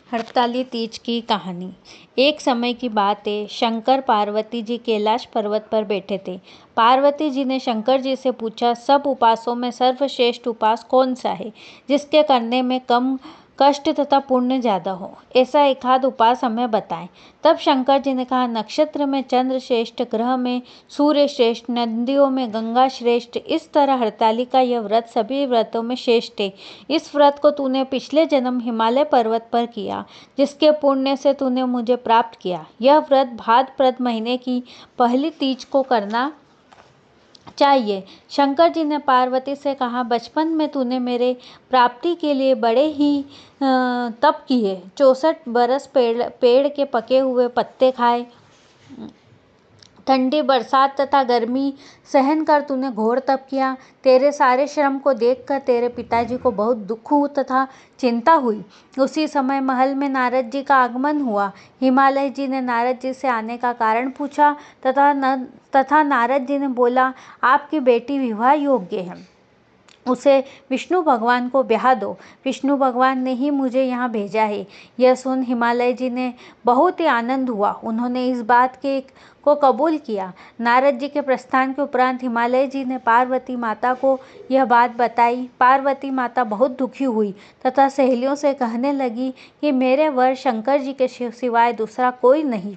हड़ताली तीज की कहानी। एक समय की बात है, शंकर पार्वती जी कैलाश पर्वत पर बैठे थे। पार्वती जी ने शंकर जी से पूछा, सब उपासों में सर्वश्रेष्ठ उपास कौन सा है, जिसके करने में कम कष्ट तथा पुण्य ज्यादा हो? ऐसा एक आध उपास हमें बताएं। तब शंकर जी ने कहा, नक्षत्र में चंद्र श्रेष्ठ, ग्रह में सूर्य श्रेष्ठ, नदियों में गंगा श्रेष्ठ। इस तरह हड़ताली का यह व्रत सभी व्रतों में श्रेष्ठ है। इस व्रत को तूने पिछले जन्म हिमालय पर्वत पर किया, जिसके पुण्य से तूने मुझे प्राप्त किया। यह व्रत भाद्रपद महीने की पहली तीज को करना चाहिए। शंकर जी ने पार्वती से कहा, बचपन में तूने मेरे प्राप्ति के लिए बड़े ही तप किए। 64 बरस पेड़ के पके हुए पत्ते खाए, ठंडी बरसात तथा गर्मी सहन कर तूने घोर तप किया। तेरे सारे श्रम को देखकर तेरे पिताजी को बहुत दुख तथा चिंता हुई। उसी समय महल में नारद जी का आगमन हुआ। हिमालय जी ने नारद जी से आने का कारण पूछा तथा नारद जी ने बोला, आपकी बेटी विवाह योग्य है, उसे विष्णु भगवान को ब्याह दो। विष्णु भगवान ने ही मुझे यहाँ भेजा है। यह सुन हिमालय जी ने बहुत ही आनंद हुआ। उन्होंने इस बात को कबूल किया। नारद जी के प्रस्थान के उपरांत हिमालय जी ने पार्वती माता को यह बात बताई। पार्वती माता बहुत दुखी हुई तथा सहेलियों से कहने लगी कि मेरे वर शंकर जी के सिवाय दूसरा कोई नहीं।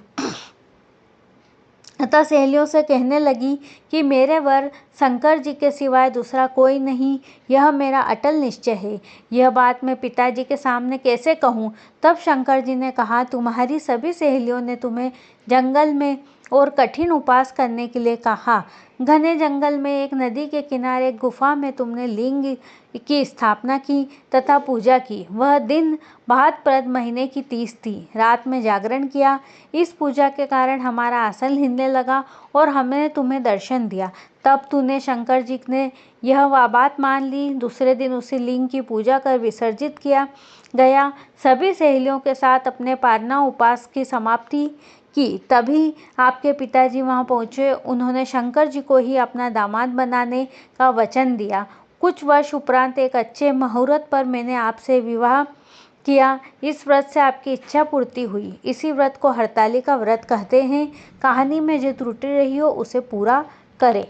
तथा सहेलियों से कहने लगी कि मेरे वर शंकर जी के सिवाय दूसरा कोई नहीं, यह मेरा अटल निश्चय है। यह बात मैं पिताजी के सामने कैसे कहूँ? तब शंकर जी ने कहा, तुम्हारी सभी सहेलियों ने तुम्हें जंगल में और कठिन उपास करने के लिए कहा। घने जंगल में एक नदी के किनारे एक गुफा में तुमने लिंग की स्थापना की तथा पूजा की। वह दिन भाद्रपद महीने की तीज थी। रात में जागरण किया। इस पूजा के कारण हमारा आसन हिलने लगा और हमने तुम्हें दर्शन दिया। तब तूने शंकर जी ने यह बात मान ली। दूसरे दिन उसी लिंग की पूजा कर विसर्जित किया गया। सभी सहेलियों के साथ अपने पारना उपास की समाप्ति की। तभी आपके पिताजी वहां पहुंचे। उन्होंने शंकर जी को ही अपना दामाद बनाने का वचन दिया। कुछ वर्ष उपरांत एक अच्छे मुहूर्त पर मैंने आपसे विवाह किया। इस व्रत से आपकी इच्छा पूर्ति हुई। इसी व्रत को हड़ताली का व्रत कहते हैं। कहानी में जो त्रुटि रही हो उसे पूरा करें।